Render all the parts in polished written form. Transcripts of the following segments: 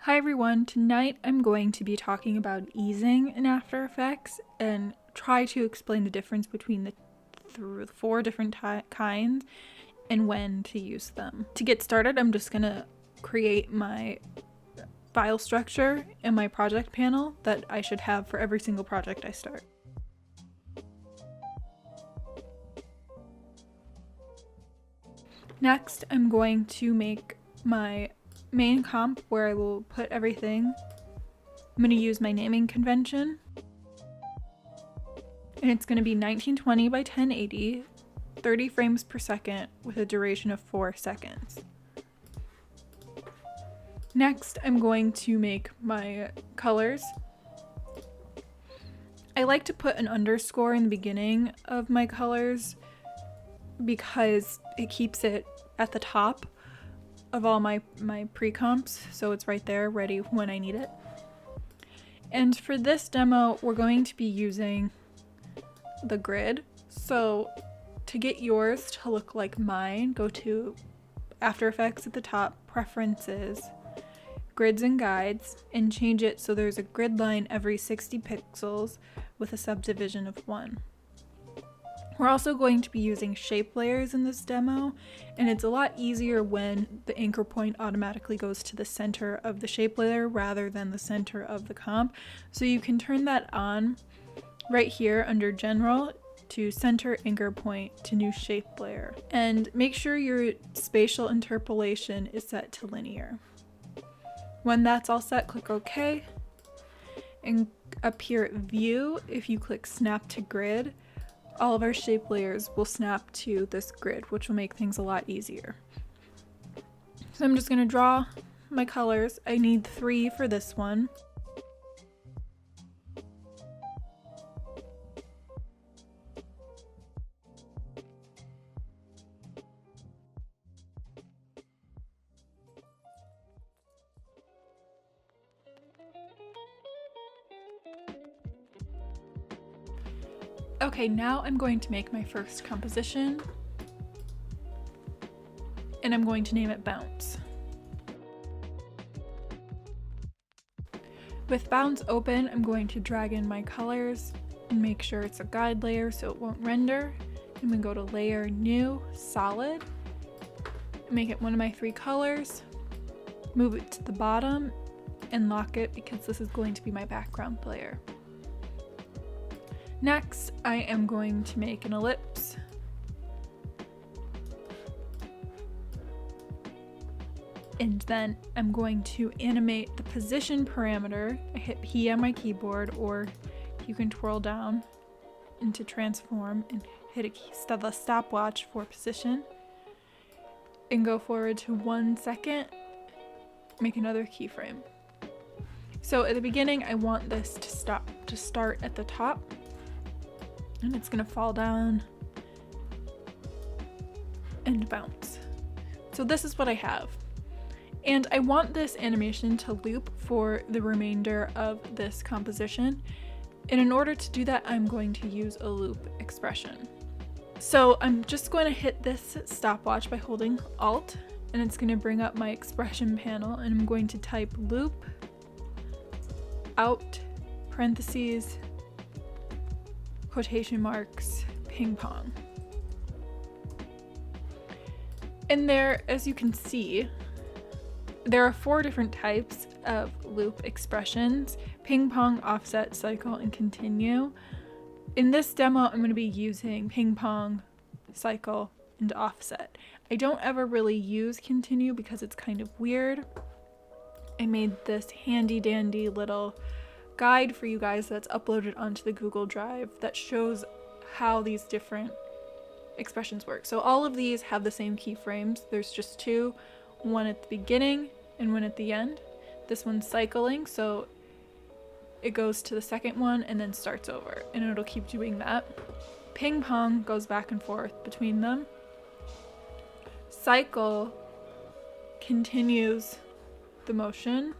Hi everyone, tonight I'm going to be talking about easing in After Effects and try to explain the difference between the four different kinds and when to use them. To get started, I'm just going to create my file structure and my project panel that I should have for every single project I start. Next, I'm going to make my main comp where I will put everything. I'm going to use my naming convention, and it's going to be 1920 by 1080, 30 frames per second with a duration of 4 seconds. Next, I'm going to make my colors. I like to put an underscore in the beginning of my colors because it keeps it at the top of all my pre-comps, so it's right there ready when I need it. And for this demo, we're going to be using the grid. So to get yours to look like mine, go to After Effects at the top, Preferences, Grids and Guides, and change it so there's a grid line every 60 pixels with a subdivision of 1. We're also going to be using shape layers in this demo, and it's a lot easier when the anchor point automatically goes to the center of the shape layer rather than the center of the comp. So you can turn that on right here under General to Center Anchor Point to New Shape Layer. And make sure your spatial interpolation is set to linear. When that's all set, click OK. And up here at View, if you click Snap to Grid, all of our shape layers will snap to this grid, which will make things a lot easier. So I'm just going to draw my colors. I need 3 for this one. Okay, now I'm going to make my first composition, and I'm going to name it Bounce. With Bounce open, I'm going to drag in my colors and make sure it's a guide layer so it won't render. I'm going to go to Layer, New, Solid, make it one of my 3 colors, move it to the bottom, and lock it because this is going to be my background layer. Next, I am going to make an ellipse. And then I'm going to animate the position parameter. I hit P on my keyboard, or you can twirl down into transform and hit the stopwatch for position. And go forward to 1 second, make another keyframe. So at the beginning, I want this to start at the top. And it's gonna fall down and bounce. So this is what I have. And I want this animation to loop for the remainder of this composition. And in order to do that, I'm going to use a loop expression. So I'm just going to hit this stopwatch by holding Alt, and it's gonna bring up my expression panel, and I'm going to type loop out parentheses quotation marks ping pong. And there, as you can see, there are 4 different types of loop expressions: ping pong, offset, cycle, and continue. In this demo, I'm going to be using ping pong, cycle, and offset. I don't ever really use continue because it's kind of weird. I made this handy dandy little guide for you guys that's uploaded onto the Google Drive that shows how these different expressions work. So all of these have the same keyframes. There's just 2, one at the beginning and one at the end. This one's cycling, so it goes to the second one and then starts over, and it'll keep doing that. Ping pong goes back and forth between them. Cycle continues the motion.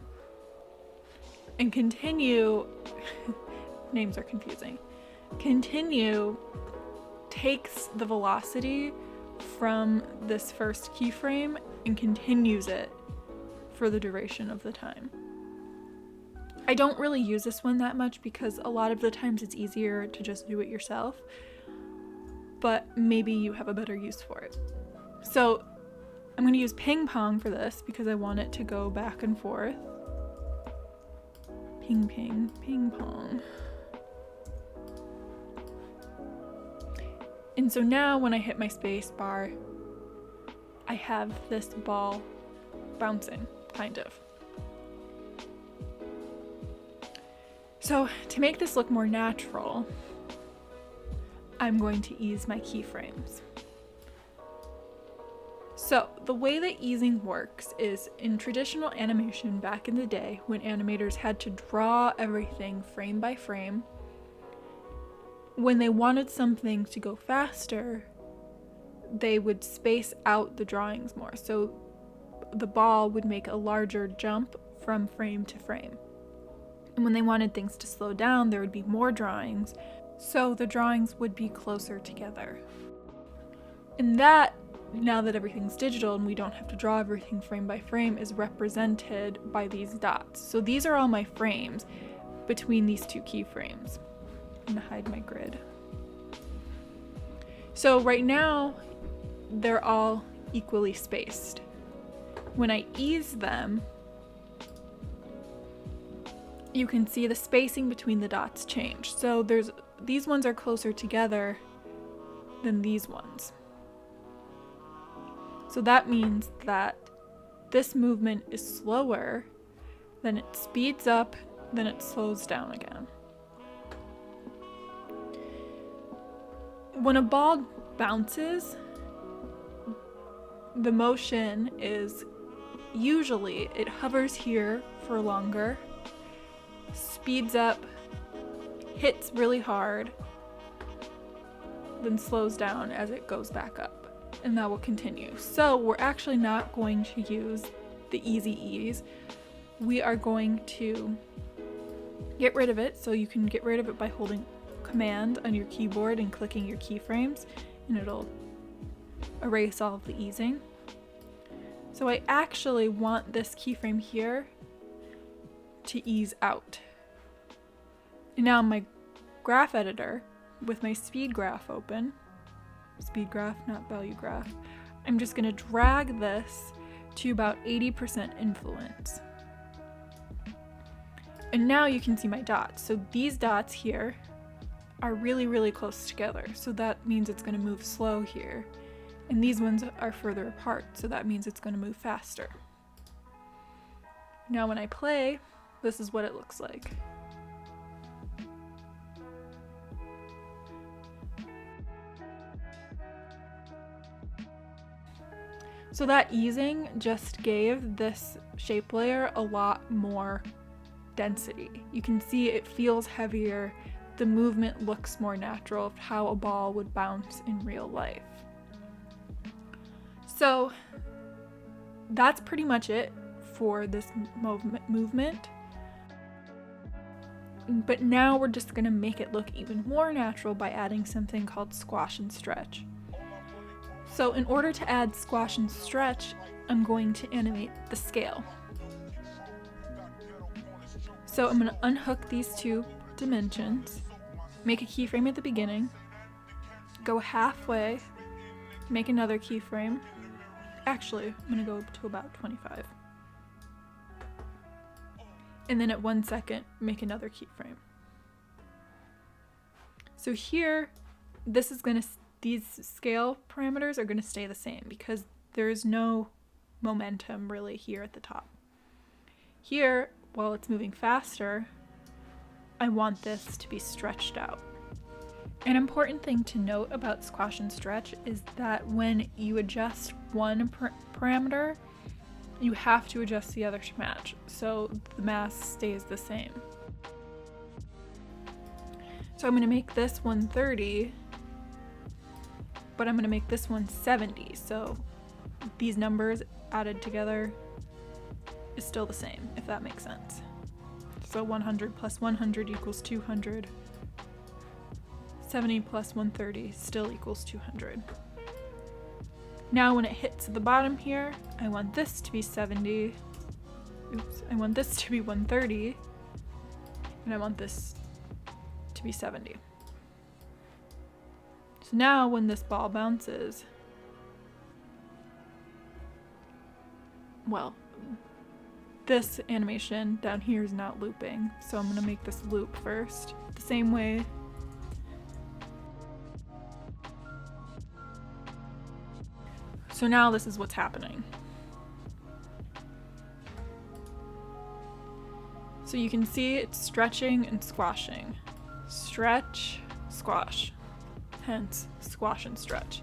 And continue, names are confusing. Continue takes the velocity from this first keyframe and continues it for the duration of the time. I don't really use this one that much because a lot of the times it's easier to just do it yourself, but maybe you have a better use for it. So I'm going to use ping pong for this because I want it to go back and forth. Ping, ping, ping pong. And so now when I hit my space bar, I have this ball bouncing, kind of. So to make this look more natural, I'm going to ease my keyframes. So the way that easing works is in traditional animation back in the day when animators had to draw everything frame by frame, when they wanted something to go faster, they would space out the drawings more. So the ball would make a larger jump from frame to frame. And when they wanted things to slow down, there would be more drawings, so the drawings would be closer together. And that, now that everything's digital and we don't have to draw everything frame by frame, is represented by these dots. So these are all my frames between these two keyframes. I'm gonna hide my grid. So right now, they're all equally spaced. When I ease them, you can see the spacing between the dots change. So these ones are closer together than these ones. So that means that this movement is slower, then it speeds up, then it slows down again. When a ball bounces, the motion is usually it hovers here for longer, speeds up, hits really hard, then slows down as it goes back up, and that will continue. So we're actually not going to use the easy ease. We are going to get rid of it. So you can get rid of it by holding Command on your keyboard and clicking your keyframes, and it'll erase all of the easing. So I actually want this keyframe here to ease out. And now my graph editor with my speed graph open, speed graph, not value graph, I'm just going to drag this to about 80% influence. And now you can see my dots. So these dots here are really, really close together. So that means it's going to move slow here. And these ones are further apart. So that means it's going to move faster. Now when I play, this is what it looks like. So that easing just gave this shape layer a lot more density. You can see it feels heavier. The movement looks more natural of how a ball would bounce in real life. So that's pretty much it for this movement. But now we're just gonna make it look even more natural by adding something called squash and stretch. So in order to add squash and stretch, I'm going to animate the scale. So I'm going to unhook these two dimensions, make a keyframe at the beginning, go halfway, make another keyframe. Actually, I'm going to go to about 25. And then at 1 second, make another keyframe. So here, these scale parameters are going to stay the same because there's no momentum really here at the top. Here, while it's moving faster, I want this to be stretched out. An important thing to note about squash and stretch is that when you adjust one parameter, you have to adjust the other to match, so the mass stays the same. So I'm going to make this 130, but I'm going to make this one 70, so these numbers added together is still the same, if that makes sense. So 100 plus 100 equals 200. 70 plus 130 still equals 200. Now when it hits the bottom here, I want this to be 70. Oops, I want this to be 130. And I want this to be 70. So now when this ball bounces, well, this animation down here is not looping, so I'm gonna make this loop first, the same way. So now this is what's happening. So you can see it's stretching and squashing. Stretch, squash. Hence, squash and stretch.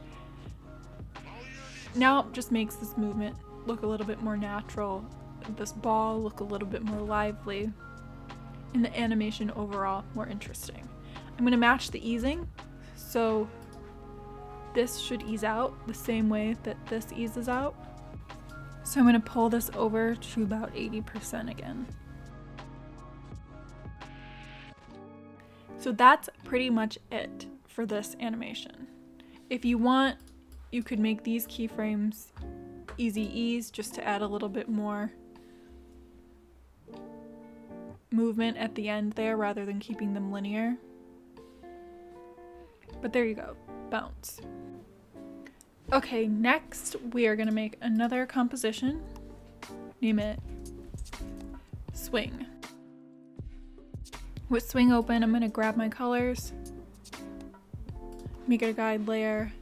Now it just makes this movement look a little bit more natural, this ball look a little bit more lively, and the animation overall more interesting. I'm going to match the easing, so this should ease out the same way that this eases out. So I'm going to pull this over to about 80% again. So that's pretty much it for this animation. If you want, you could make these keyframes easy ease just to add a little bit more movement at the end there rather than keeping them linear. But there you go, bounce. Okay, next we are gonna make another composition. Name it Swing. With Swing open, I'm gonna grab my colors, make it a guide layer,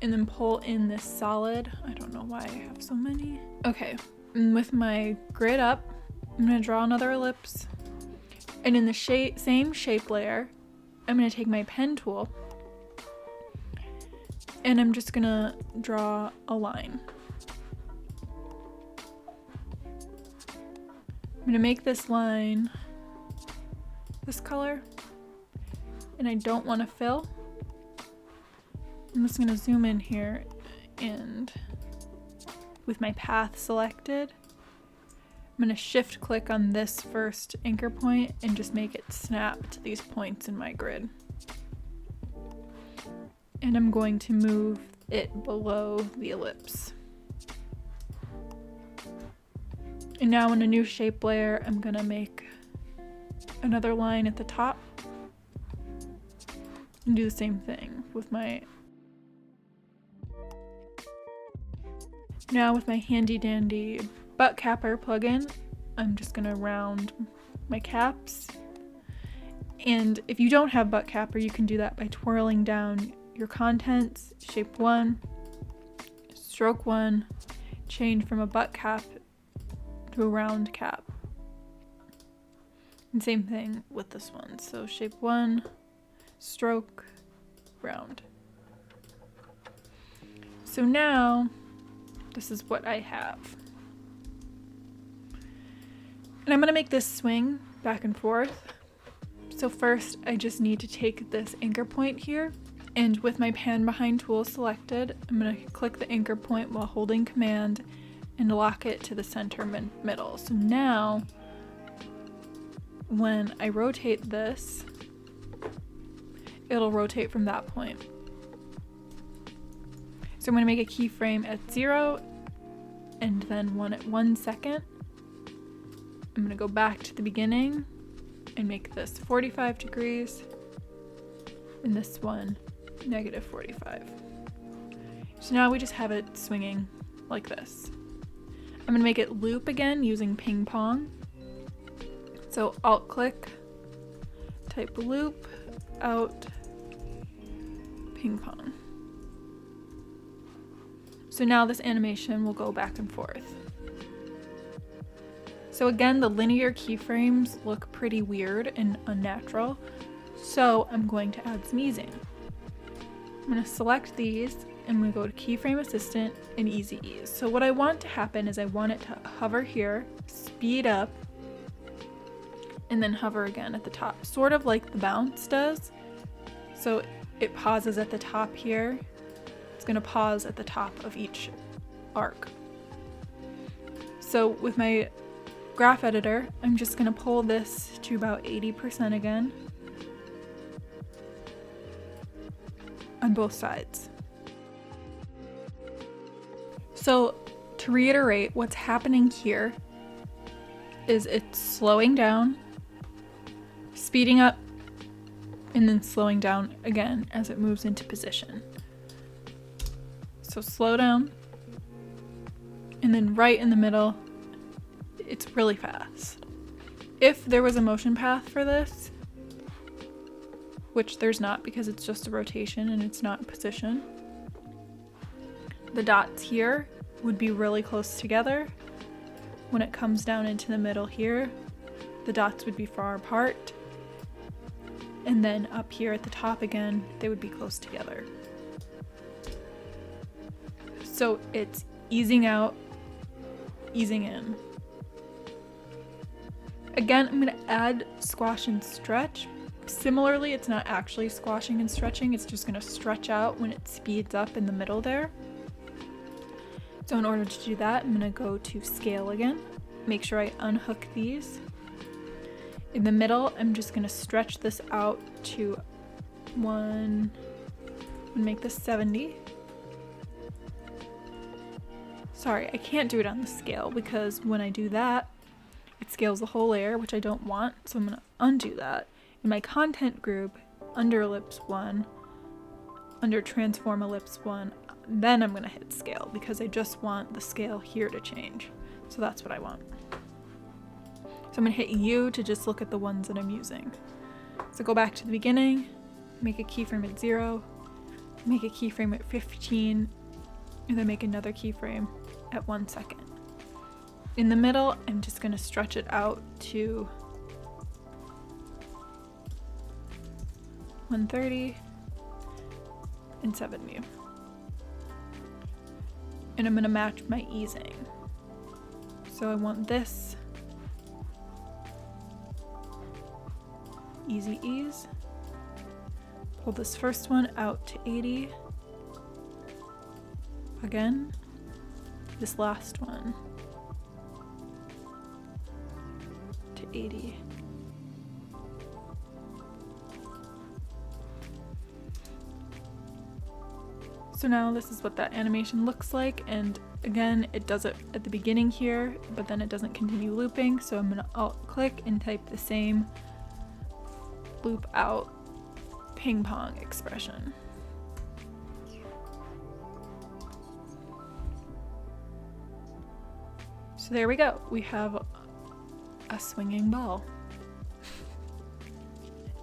and then pull in this solid. I don't know why I have so many. Okay, and with my grid up, I'm gonna draw another ellipse. And in the same shape layer, I'm gonna take my pen tool and I'm just gonna draw a line. I'm gonna make this line this color, and I don't want to fill. I'm just gonna zoom in here, and with my path selected, I'm gonna shift click on this first anchor point and just make it snap to these points in my grid. And I'm going to move it below the ellipse. And now in a new shape layer, I'm gonna make another line at the top and do the same thing with my. Now with my handy dandy butt capper plugin, I'm just gonna round my caps. And if you don't have butt capper, you can do that by twirling down your contents, shape 1, stroke 1, change from a butt cap to a round cap. And same thing with this one. So shape 1, stroke, round. So now this is what I have. And I'm gonna make this swing back and forth. So first I just need to take this anchor point here, and with my pan behind tool selected, I'm gonna click the anchor point while holding command and lock it to the center middle. So now when I rotate this, it'll rotate from that point. So I'm gonna make a keyframe at 0 and then one at 1 second. I'm gonna go back to the beginning and make this 45 degrees and this one -45. So now we just have it swinging like this. I'm gonna make it loop again using ping pong. So alt click, type loop, out, ping pong. So now this animation will go back and forth. So again, the linear keyframes look pretty weird and unnatural, so I'm going to add some easing. I'm going to select these and we go to Keyframe Assistant and Easy Ease. So what I want to happen is I want it to hover here, speed up, and then hover again at the top, sort of like the bounce does. So it pauses at the top here. It's going to pause at the top of each arc. So with my graph editor, I'm just going to pull this to about 80% again on both sides. So to reiterate, what's happening here is it's slowing down speeding up and then slowing down again as it moves into position. So slow down, and then right in the middle, it's really fast. If there was a motion path for this, which there's not because it's just a rotation and it's not position, the dots here would be really close together. When it comes down into the middle here, the dots would be far apart. And then up here at the top again, they would be close together. So it's easing out, easing in. Again, I'm gonna add squash and stretch. Similarly, it's not actually squashing and stretching, it's just gonna stretch out when it speeds up in the middle there. So in order to do that, I'm gonna go to scale again, make sure I unhook these. In the middle, I'm just gonna stretch this out to one, and make this 70. Sorry, I can't do it on the scale because when I do that, it scales the whole layer, which I don't want, so I'm gonna undo that. In my content group, under ellipse 1, under transform ellipse 1, then I'm gonna hit scale because I just want the scale here to change. So that's what I want. So I'm gonna hit U to just look at the ones that I'm using. So go back to the beginning, make a keyframe at 0, make a keyframe at 15, and then make another keyframe at 1 second. In the middle, I'm just gonna stretch it out to 130 and 70. And I'm gonna match my easing. So I want this easy ease. Pull this first one out to 80. Again, this last one to 80. So now this is what that animation looks like, and again it does it at the beginning here, but then it doesn't continue looping, so I'm gonna alt click and type the same loop out ping pong expression. So there we go, we have a swinging ball.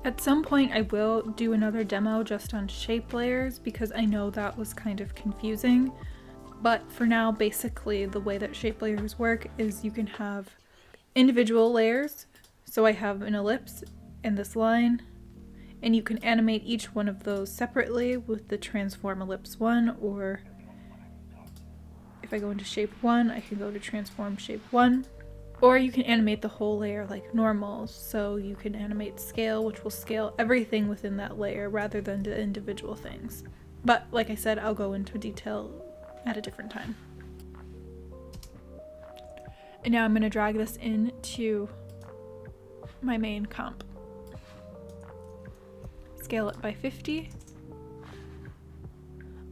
At some point I will do another demo just on shape layers because I know that was kind of confusing. But for now, basically the way that shape layers work is you can have individual layers. So I have an ellipse and this line, and you can animate each one of those separately with the transform ellipse 1, or if I go into shape 1, I can go to transform shape 1. Or you can animate the whole layer like normal, so you can animate scale, which will scale everything within that layer rather than the individual things. But like I said, I'll go into detail at a different time. And now I'm going to drag this into my main comp. Scale it by 50.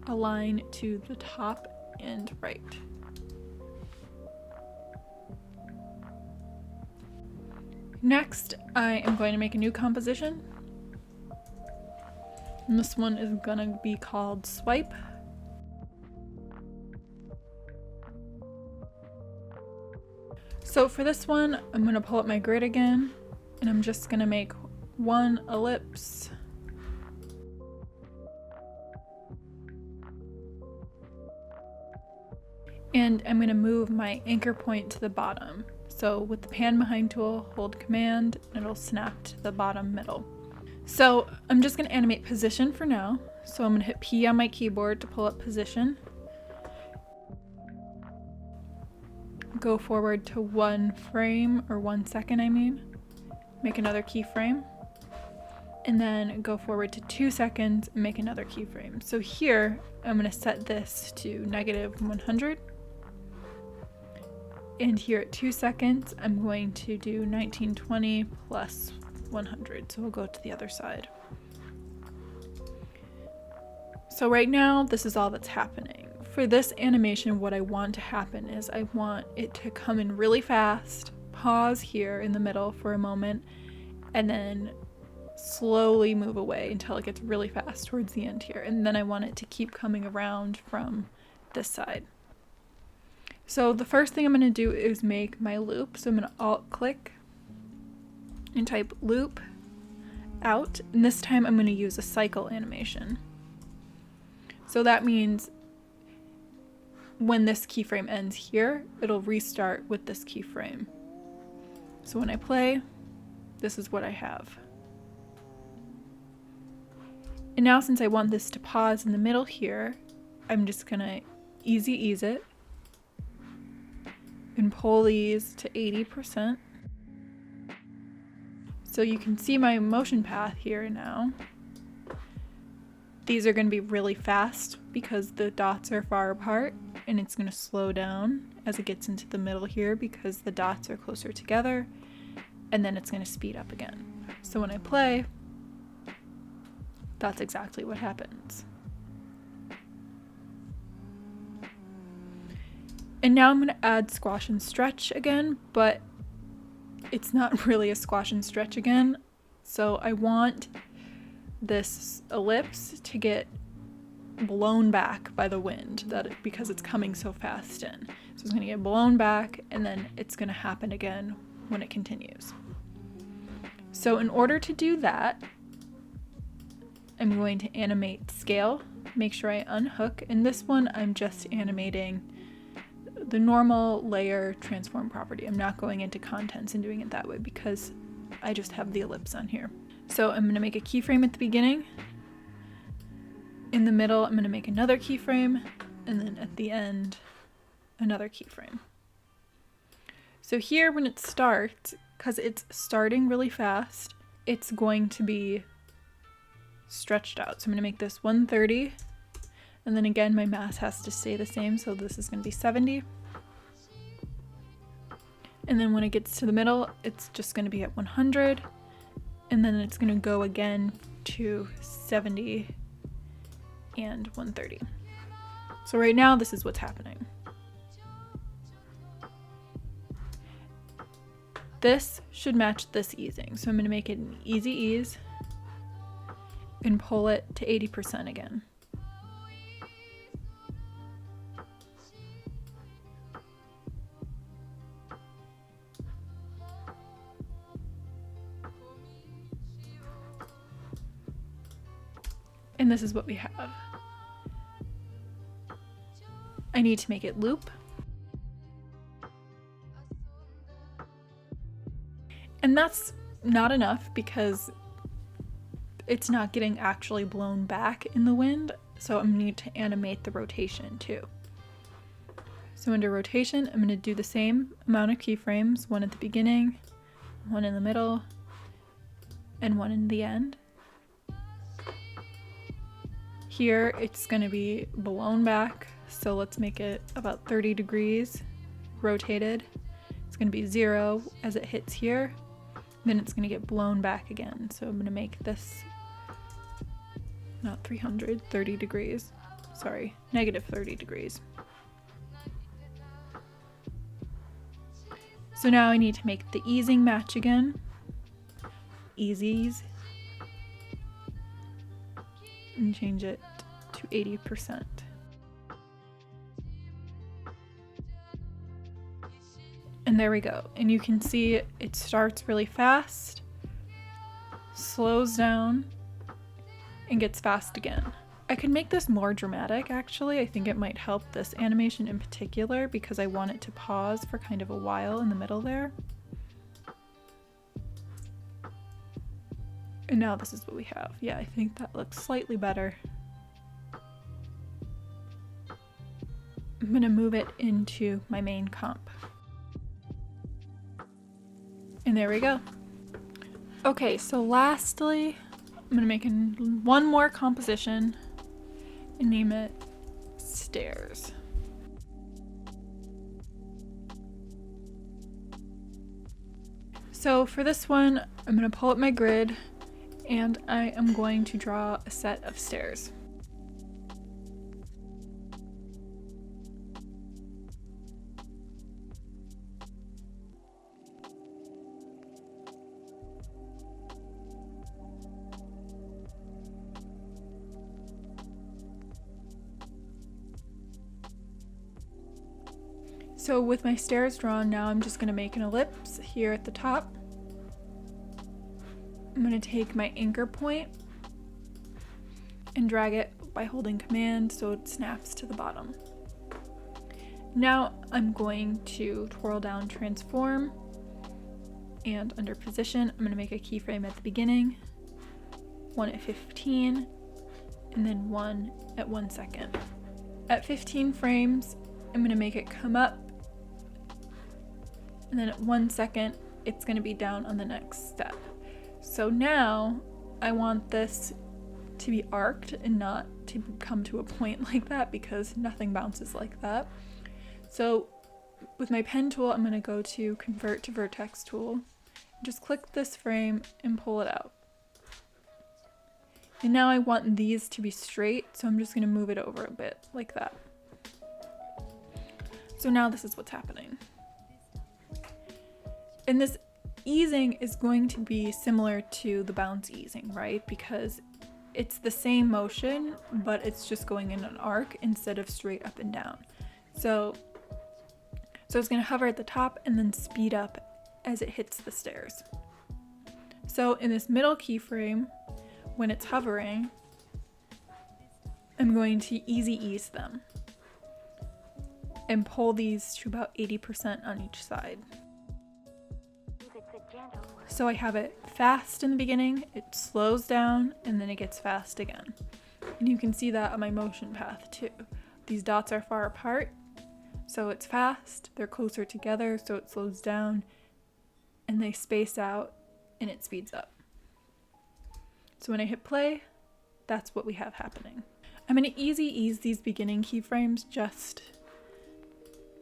Align to the top and right. Next, I am going to make a new composition. And this one is gonna be called Swipe. So for this one, I'm gonna pull up my grid again, and I'm just gonna make one ellipse. And I'm gonna move my anchor point to the bottom. So with the pan behind tool, hold command, and it'll snap to the bottom middle. So I'm just gonna animate position for now. So I'm gonna hit P on my keyboard to pull up position. Go forward to 1 frame, or 1 second I mean. Make another keyframe. And then go forward to 2 seconds and make another keyframe. So here, I'm gonna set this to -100. And here at 2 seconds, I'm going to do 1920 plus 100. So we'll go to the other side. So right now, this is all that's happening. For this animation, what I want to happen is I want it to come in really fast, pause here in the middle for a moment, and then slowly move away until it gets really fast towards the end here. And then I want it to keep coming around from this side. So the first thing I'm going to do is make my loop. So I'm going to alt click and type loop out. And this time I'm going to use a cycle animation. So that means when this keyframe ends here, it'll restart with this keyframe. So when I play, this is what I have. And now since I want this to pause in the middle here, I'm just gonna easy ease it and pull these to 80%. So you can see my motion path here now. These are gonna be really fast because the dots are far apart, and it's gonna slow down as it gets into the middle here because the dots are closer together, and then it's gonna speed up again. So when I play, that's exactly what happens. And now I'm gonna add squash and stretch again, but it's not really a squash and stretch again. So I want this ellipse to get blown back by the wind because it's coming so fast in. So it's gonna get blown back, and then it's gonna happen again when it continues. So in order to do that, I'm going to animate scale, make sure I unhook. In this one, I'm just animating the normal layer transform property. I'm not going into contents and doing it that way because I just have the ellipse on here. So I'm going to make a keyframe at the beginning. In the middle, I'm going to make another keyframe, and then at the end, another keyframe. So here when it starts, because it's starting really fast, it's going to be stretched out. So I'm going to make this 130, and then again my mass has to stay the same, so this is going to be 70. And then when it gets to the middle, it's just going to be at 100, and then it's going to go again to 70 and 130. So right now this is what's happening. This should match this easing, so I'm going to make it an easy ease and pull it to 80% again. And this is what we have. I need to make it loop. And that's not enough because it's not getting actually blown back in the wind, so I'm going to need to animate the rotation too. So under rotation, I'm going to do the same amount of keyframes, one at the beginning, one in the middle, and one in the end. Here it's going to be blown back, so let's make it about 30 degrees rotated. It's going to be 0 as it hits here, then it's going to get blown back again. So I'm going to make this not 300, 30 degrees. Sorry, negative 30 degrees. So now I need to make the easing match again. Ease. And change it to 80%. And there we go. And you can see it starts really fast, slows down, and gets fast again. I could make this more dramatic actually. I think it might help this animation in particular because I want it to pause for kind of a while in the middle there. And now this is what we have. Yeah, I think that looks slightly better. I'm gonna move it into my main comp. And there we go. Okay, so lastly, I'm gonna make one more composition and name it Stairs. So for this one, I'm gonna pull up my grid and I am going to draw a set of stairs. So with my stairs drawn now, I'm just gonna make an ellipse here at the top. I'm gonna take my anchor point and drag it by holding Command so it snaps to the bottom. Now I'm going to twirl down transform, and under position, I'm gonna make a keyframe at the beginning, one at 15, and then one at 1 second. At 15 frames, I'm gonna make it come up, and then at 1 second, it's gonna be down on the next step. So now I want this to be arced and not to come to a point like that, because nothing bounces like that. So with my pen tool, I'm gonna go to convert to vertex tool, just click this frame and pull it out. And now I want these to be straight, so I'm just gonna move it over a bit like that. So now this is what's happening. And this easing is going to be similar to the bounce easing, right? Because it's the same motion, but it's just going in an arc instead of straight up and down. So it's gonna hover at the top and then speed up as it hits the stairs. So in this middle keyframe, when it's hovering, I'm going to easy ease them and pull these to about 80% on each side. So I have it fast in the beginning, it slows down, and then it gets fast again. And you can see that on my motion path too. These dots are far apart, so it's fast, they're closer together, so it slows down, and they space out, and it speeds up. So when I hit play, that's what we have happening. I'm gonna easy ease these beginning keyframes just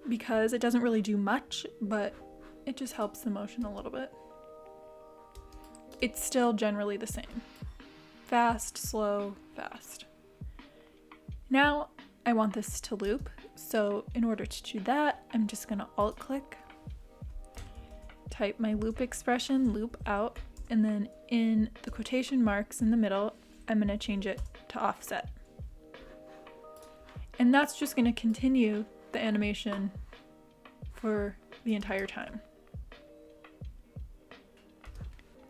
because it doesn't really do much, but it just helps the motion a little bit. It's still generally the same. Fast, slow, fast. Now I want this to loop, so in order to do that, I'm just gonna alt click, type my loop expression, loop out, and then in the quotation marks in the middle, I'm gonna change it to offset. And that's just gonna continue the animation for the entire time.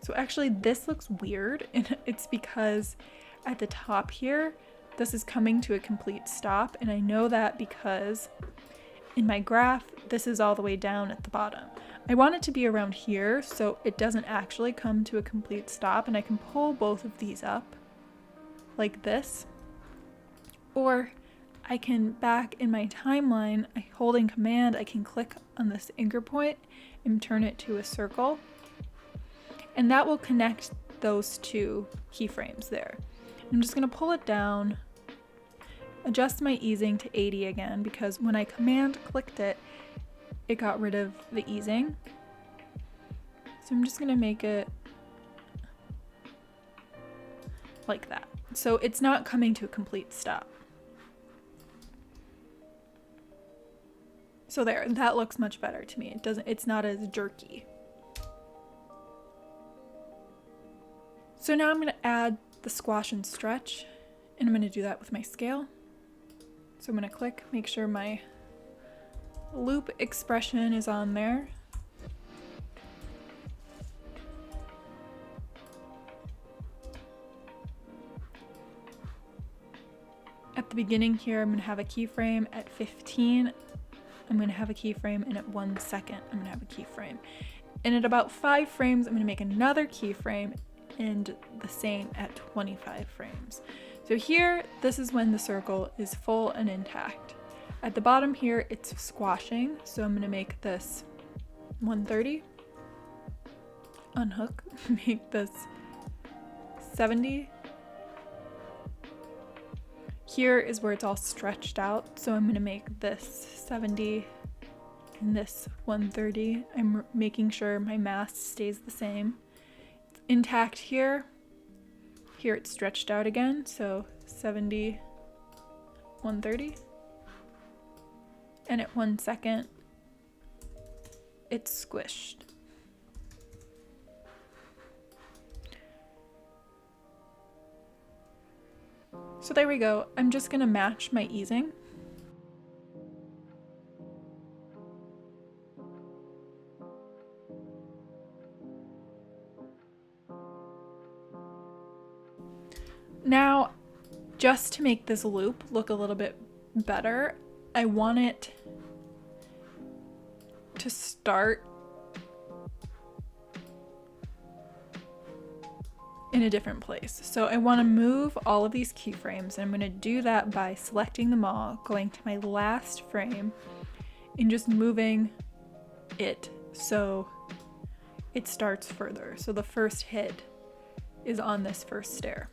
So actually this looks weird, and it's because at the top here, this is coming to a complete stop, and I know that because in my graph, this is all the way down at the bottom. I want it to be around here so it doesn't actually come to a complete stop, and I can pull both of these up like this, or I can, back in my timeline, holding command, I can click on this anchor point and turn it to a circle, and that will connect those two keyframes there. I'm just gonna pull it down, adjust my easing to 80 again, because when I command clicked it, it got rid of the easing. So I'm just gonna make it like that. So it's not coming to a complete stop. So there, that looks much better to me. It's not as jerky. So now I'm gonna add the squash and stretch, and I'm gonna do that with my scale. So I'm gonna click, make sure my loop expression is on there. At the beginning here, I'm gonna have a keyframe at 15. I'm gonna have a keyframe, and at 1 second, I'm gonna have a keyframe. And at about 5 frames, I'm gonna make another keyframe, and the same at 25 frames. So here, this is when the circle is full and intact. At the bottom here, it's squashing, so I'm gonna make this 130, unhook, make this 70. Here is where it's all stretched out, so I'm gonna make this 70 and this 130. I'm making sure my mass stays the same. It's intact here. Here it's stretched out again, so 70, 130. And at 1 second, it's squished. So there we go. I'm just gonna match my easing. Now, just to make this loop look a little bit better, I want it to start in a different place. So I want to move all of these keyframes, and I'm going to do that by selecting them all, going to my last frame, and just moving it so it starts further. So the first hit is on this first stair.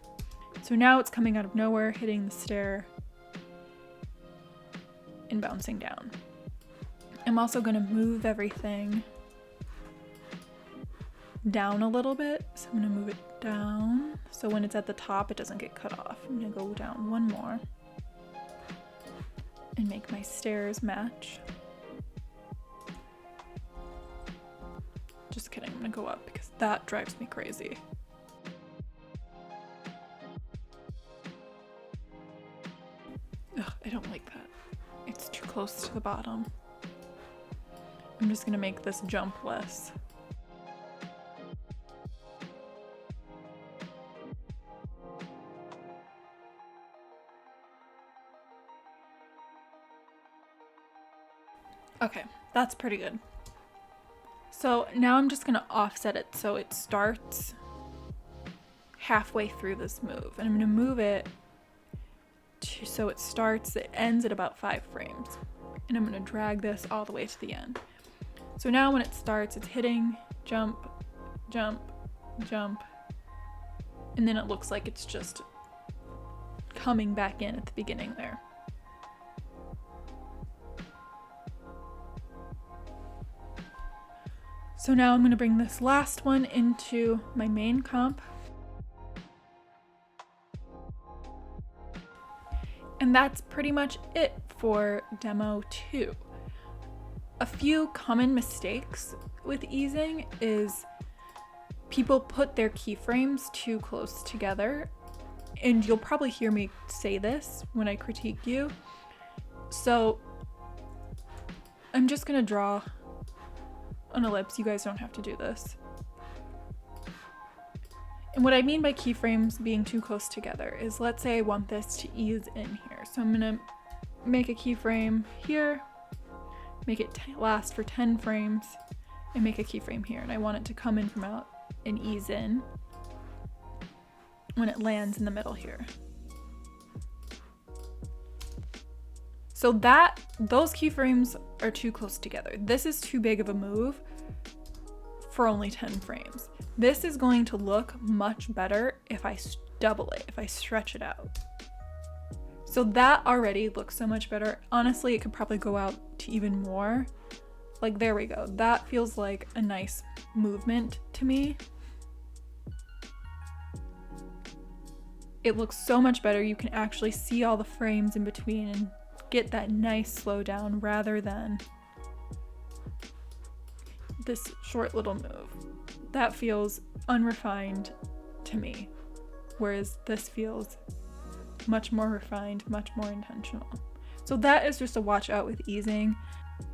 So now it's coming out of nowhere, hitting the stair, and bouncing down. I'm also going to move everything down a little bit. So I'm going to move it down so when it's at the top it doesn't get cut off. I'm going to go down one more and make my stairs match. Just kidding, I'm going to go up because that drives me crazy. Ugh, I don't like that. It's too close to the bottom. I'm just gonna make this jump less. Okay, that's pretty good. So now I'm just gonna offset it so it starts halfway through this move, and I'm gonna move it so it ends at about 5 frames. And I'm gonna drag this all the way to the end. So now when it starts, it's hitting, jump, jump, jump, and then it looks like it's just coming back in at the beginning there. So now I'm gonna bring this last one into my main comp. And that's pretty much it for demo 2. A few common mistakes with easing is people put their keyframes too close together, and you'll probably hear me say this when I critique you. So I'm just gonna draw an ellipse. You guys don't have to do this. And what I mean by keyframes being too close together is, let's say I want this to ease in here. So I'm gonna make a keyframe here, make it last for 10 frames, and make a keyframe here. And I want it to come in from out and ease in when it lands in the middle here. So those keyframes are too close together. This is too big of a move for only 10 frames. This is going to look much better if I double it, if I stretch it out. So that already looks so much better. Honestly, it could probably go out to even more. Like, there we go. That feels like a nice movement to me. It looks so much better. You can actually see all the frames in between and get that nice slowdown rather than this short little move. That feels unrefined to me, whereas this feels much more refined, much more intentional. So that is just a watch out with easing.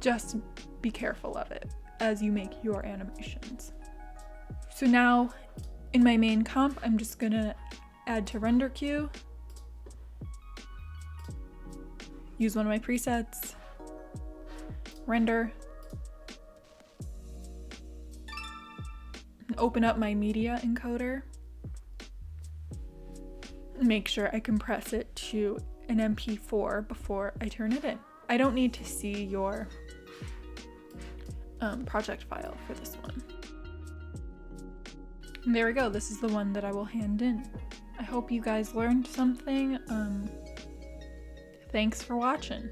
Just be careful of it as you make your animations. So now in my main comp, I'm just gonna add to render queue, use one of my presets, render, open up my media encoder, make sure I compress it to an MP4 before I turn it in. I don't need to see your project file for this one. And there we go, this is the one that I will hand in. I hope you guys learned something. Thanks for watching.